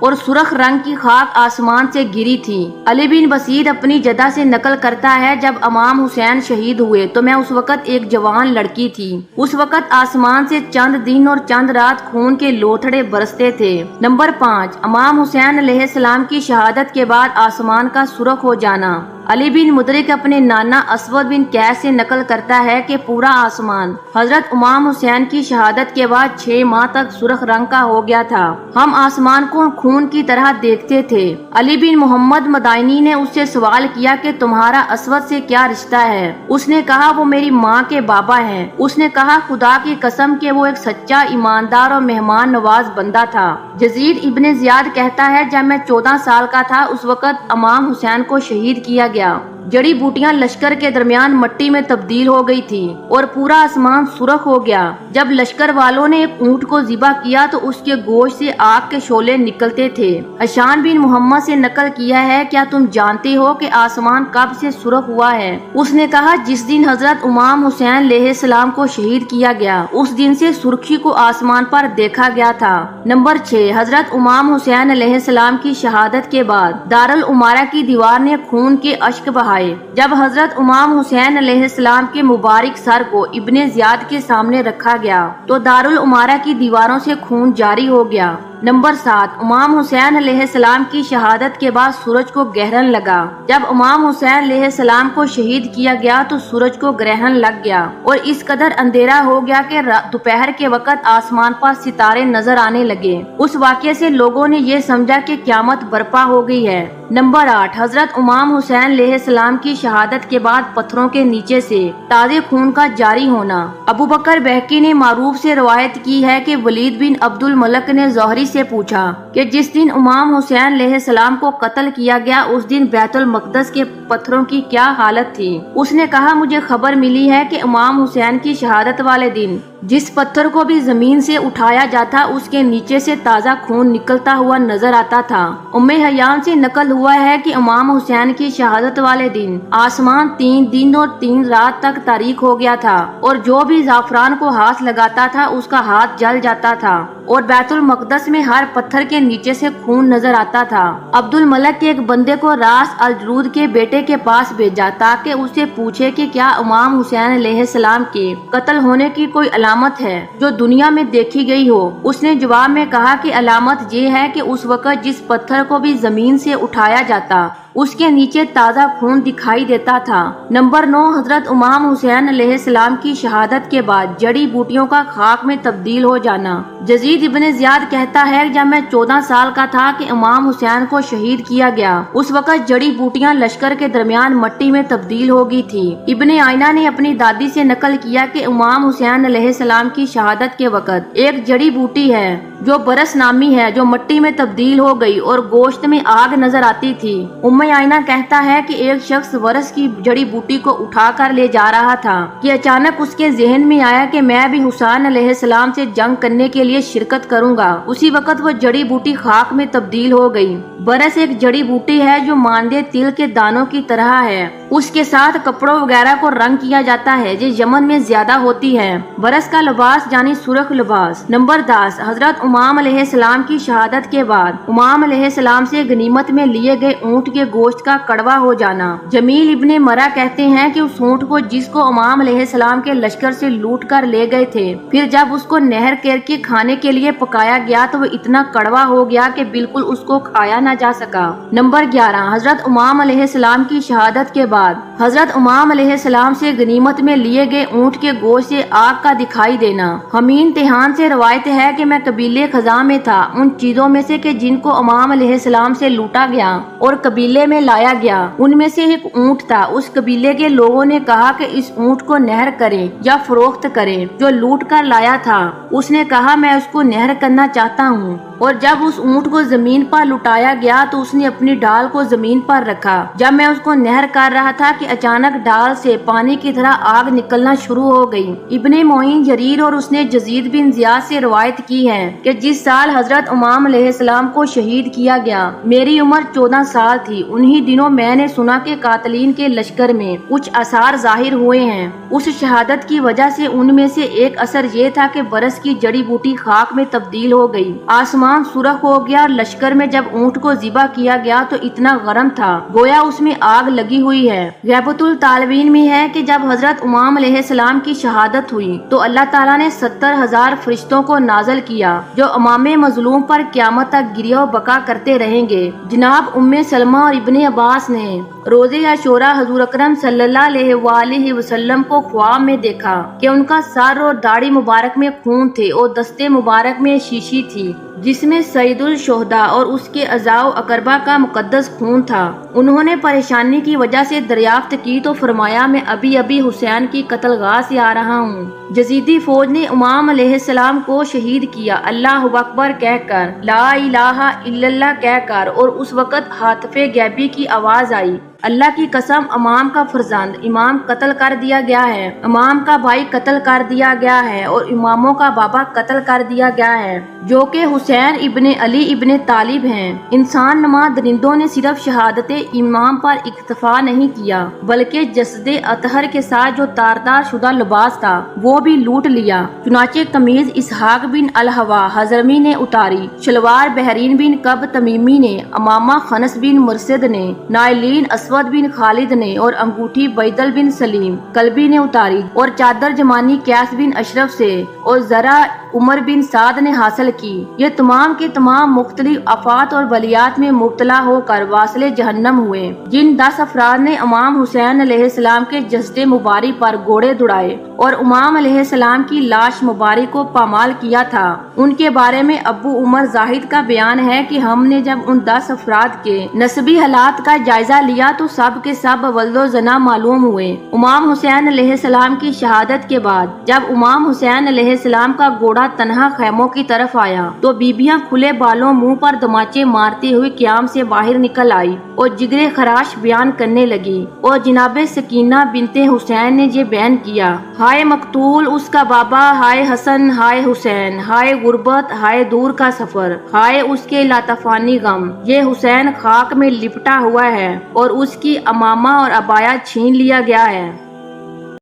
اور سرخ رنگ کی خاک آسمان سے گری تھی۔ علی بن بصیر اپنی جدہ سے نقل کرتا ہے، جب امام حسین شہید ہوئے تو میں اس وقت ایک جوان لڑکی تھی۔ اس وقت آسمان سے چند دن اور چند رات خون کے لوتھڑے برستے تھے۔ نمبر 5، امام حسین علیہ السلام کی شہادت کے بعد آسمان کا سرخ ہو جانا۔ علی بن مدرک اپنے نانا اسود بن قیس سے نقل کرتا ہے کہ پورا آسمان حضرت امام حسین کی شہادت کے بعد 6 ماہ تک سرخ رنگ کا ہو گیا تھا۔ ہم آسمان کو خون کی طرح دیکھتے تھے۔ علی بن محمد مدائنی نے اس سے سوال کیا کہ تمہارا اسود سے کیا رشتہ ہے؟ اس نے کہا وہ میری ماں کے بابا ہیں۔ اس نے کہا خدا کی قسم کہ وہ ایک سچا، ایماندار اور مہمان نواز بندہ تھا۔ یزید ابن زیاد کہتا ہے جب میں 14 سال کا تھا اس وقت امام حسین کو شہید کیا گیا۔ جڑی بوٹیاں لشکر کے درمیان مٹی میں تبدیل ہو گئی تھی اور پورا آسمان سرخ ہو گیا۔ جب لشکر والوں نے ایک اونٹ کو ذبح کیا تو اس کے گوشت سے آگ کے شعلے نکلتے تھے۔ حشان بن محمد سے نقل کیا ہے، کیا تم جانتے ہو کہ آسمان کب سے سرخ ہوا ہے؟ اس نے کہا جس دن حضرت امام حسین علیہ السلام کو شہید کیا گیا اس دن سے سرخی کو آسمان پر دیکھا گیا تھا۔ نمبر 6، حضرت امام حسین علیہ السلام کی شہادت کے بعد دارالعمارہ کی دیوار نے خون کے اشک بہائے۔ جب حضرت امام حسین علیہ السلام کے مبارک سر کو ابن زیاد کے سامنے رکھا گیا تو دارالعمارہ کی دیواروں سے خون جاری ہو گیا۔ نمبر 7، امام حسین علیہ السلام کی شہادت کے بعد سورج کو گرہن لگا۔ جب امام حسین علیہ السلام کو شہید کیا گیا تو سورج کو گرہن لگ گیا اور اس قدر اندھیرا ہو گیا کہ دوپہر کے وقت آسمان پر ستارے نظر آنے لگے۔ اس واقعے سے لوگوں نے یہ سمجھا کہ قیامت برپا ہو گئی ہے۔ نمبر 8، حضرت امام حسین علیہ السلام کی شہادت کے بعد پتھروں کے نیچے سے تازے خون کا جاری ہونا۔ ابو بکر بہقی نے معروف سے روایت کی ہے کہ ولید بن عبد الملک نے زہری سے پوچھا کہ جس دن امام حسین علیہ السلام کو قتل کیا گیا اس دن بیت المقدس کے پتھروں کی کیا حالت تھی؟ اس نے کہا مجھے خبر ملی ہے کہ امام حسین کی شہادت والے دن جس پتھر کو بھی زمین سے اٹھایا جاتا اس کے نیچے سے تازہ خون نکلتا ہوا نظر آتا تھا۔ ام حیان سے نقل ہوا ہے کہ امام حسین کی شہادت والے دن آسمان 3 دن اور 3 رات تک تاریک ہو گیا تھا اور جو بھی زعفران کو ہاتھ لگاتا تھا اس کا ہاتھ جل جاتا تھا اور بیت المقدس میں ہر پتھر کے نیچے سے خون نظر آتا تھا۔ عبد الملک کے ایک بندے کو راس الجرود کے بیٹے کے پاس بھیجا تاکہ اسے پوچھے کہ کیا امام حسین علیہ السلام کے قتل ہونے کی کوئی علامت ہے جو دنیا میں دیکھی گئی ہو۔ اس نے جواب میں کہا کہ علامت یہ ہے کہ اس وقت جس پتھر کو بھی زمین سے اٹھایا جاتا اس کے نیچے تازہ خون دکھائی دیتا تھا۔ نمبر 9، حضرت امام حسین علیہ السلام کی شہادت کے بعد جڑی بوٹیوں کا خاک میں تبدیل ہو جانا۔ یزید ابن زیاد کہتا ہے جب میں 14 سال کا تھا کہ امام حسین کو شہید کیا گیا اس وقت جڑی بوٹیاں لشکر کے درمیان مٹی میں تبدیل ہو گئی تھی۔ ابن آئینہ نے اپنی دادی سے نقل کیا کہ امام حسین علیہ السلام کی شہادت کے وقت ایک جڑی بوٹی ہے جو برس نامی ہے جو مٹی میں تبدیل ہو گئی اور گوشت میں آگ نظر آتی تھی۔ ام آئینہ کہتا ہے کہ ایک شخص ورس کی جڑی بوٹی کو اٹھا کر لے جا رہا تھا کہ اچانک اس کے ذہن میں آیا کہ میں بھی حسین علیہ السلام سے جنگ کرنے کے لیے شرکت کروں گا۔ اسی وقت وہ جڑی بوٹی خاک میں تبدیل ہو گئی۔ برس ایک جڑی بوٹی ہے جو ماندے تل کے دانوں کی طرح ہے۔ اس کے ساتھ کپڑوں وغیرہ کو رنگ کیا جاتا ہے جو یمن میں زیادہ ہوتی ہے۔ برس کا لباس یعنی سرخ لباس۔ نمبر 10، حضرت امام علیہ السلام کی شہادت کے بعد امام علیہ السلام سے غنیمت میں لیے گئے اونٹ کے گوشت کا کڑوا ہو جانا۔ جمیل ابن مرہ کہتے ہیں کہ اس اونٹ کو جس کو امام علیہ السلام کے لشکر سے لوٹ کر لے گئے تھے پھر جب اس کو نہر کر کے کھانے کے لیے پکایا گیا تو وہ اتنا کڑوا ہو گیا کہ بالکل اس کو کھایا نہ جا سکا۔ نمبر 11، حضرت امام علیہ السلام کی شہادت کے بعد حضرت امام علیہ السلام سے غنیمت میں لیے گئے اونٹ کے گوشت سے آگ کا دکھائی دینا۔ حمین تہان سے روایت ہے کہ میں قبیلے خزاں میں تھا، ان چیزوں میں سے کہ جن کو امام علیہ السلام سے لوٹا گیا اور قبیلے میں لایا گیا ان میں سے ایک اونٹ تھا۔ اس قبیلے کے لوگوں نے کہا کہ اس اونٹ کو نہر کریں یا فروخت کریں جو لوٹ کر لایا تھا۔ اس نے کہا میں اس کو نہر کرنا چاہتا ہوں، اور جب اس اونٹ کو زمین پر لٹایا گیا تو اس نے اپنی ڈال کو زمین پر رکھا۔ جب میں اس کو نہر کر رہا تھا کہ اچانک ڈال سے پانی کی طرح آگ نکلنا شروع ہو گئی۔ ابن معین جریر اور اس نے یزید بن زیاد سے روایت کی ہے کہ جس سال حضرت امام علیہ السلام کو شہید کیا گیا میری عمر 14 سال تھی۔ انہی دنوں میں نے سنا کہ قاتلین کے لشکر میں کچھ آثار ظاہر ہوئے ہیں۔ اس شہادت کی وجہ سے ان میں سے ایک اثر یہ تھا کہ برس کی جڑی بوٹی خاک میں تبدیل ہو گئی۔ آسمان آسمان سرخ ہو گیا اور لشکر میں جب اونٹ کو ذبح کیا گیا تو اتنا گرم تھا گویا اس میں آگ لگی ہوئی ہے۔ غیبۃ الطالبین میں ہے کہ جب حضرت امام علیہ السلام کی شہادت ہوئی تو اللہ تعالیٰ نے 70,000 فرشتوں کو نازل کیا جو امام مظلوم پر قیامت تک گریہ و بکا کرتے رہیں گے۔ جناب ام سلمہ اور ابن عباس نے روز عاشوراء حضور اکرم صلی اللہ علیہ وآلہ وسلم کو خواب میں دیکھا کہ ان کا سر اور داڑھی مبارک میں خون تھے اور دستے مبارک میں شیشی تھی جس میں سید الشہداء اور اس کے اعضاء و اقربا کا مقدس خون تھا۔ انہوں نے پریشانی کی وجہ سے دریافت کی تو فرمایا میں ابھی ابھی حسین کی قتل گاہ سے آ رہا ہوں۔ یزیدی فوج نے امام علیہ السلام کو شہید کیا اللہ اکبر کہہ کر، لا الہ الا اللہ کہہ کر، اور اس وقت ہاتف غیبی کی آواز آئی، اللہ کی قسم امام کا فرزند امام قتل کر دیا گیا ہے، امام کا بھائی قتل کر دیا گیا ہے اور اماموں کا بابا قتل کر دیا گیا ہے جو کہ حسین ابن علی ابن طالب ہیں۔ انسان نما درندوں نے صرف شہادت امام پر اکتفا نہیں کیا بلکہ جسد اطہر کے ساتھ جو تاردار شدہ لباس تھا وہ بھی لوٹ لیا۔ چنانچہ قمیض اسحاق بن الہوا حضرمی نے اتاری، شلوار بحرین بن کب تمیمی نے، امامہ خنس بن مرسد نے، نائلین اسود بن خالد نے اور انگوٹھی بیدل بن سلیم کلبی نے اتاری اور چادر جمانی قیس بن اشرف سے اور ذرا عمر بن سعد نے حاصل کی۔ یہ تمام کے تمام مختلف آفات اور بلیات میں مبتلا ہو کر واصل جہنم ہوئے۔ جن 10 افراد نے امام حسین علیہ السلام کے جسد مبارک پر گھوڑے دوڑائے اور امام علیہ السلام کی لاش مبارک کو پامال کیا تھا، ان کے بارے میں ابو عمر زاہد کا بیان ہے کہ ہم نے جب ان 10 افراد کے نسبی حالات کا جائزہ لیا تو سب کے سب ولد و زنا معلوم ہوئے۔ امام حسین علیہ السلام کی شہادت کے بعد جب امام حسین علیہ السلام کا گھوڑا تنہا خیموں کی طرف آیا تو بیبیاں کھلے بالوں منہ پر دماچے مارتے ہوئے قیام سے باہر نکل آئی اور جگر خراش بیان کرنے لگی، اور جناب سکینہ بنت حسین نے یہ بیان کیا، ہائے مقتول اس کا بابا، ہائے حسن، ہائے حسین، ہائے غربت، ہائے دور کا سفر، ہائے اس کے لاتفانی غم، یہ حسین خاک میں لپٹا ہوا ہے اور اس کی امامہ اور عبایا چھین لیا گیا ہے۔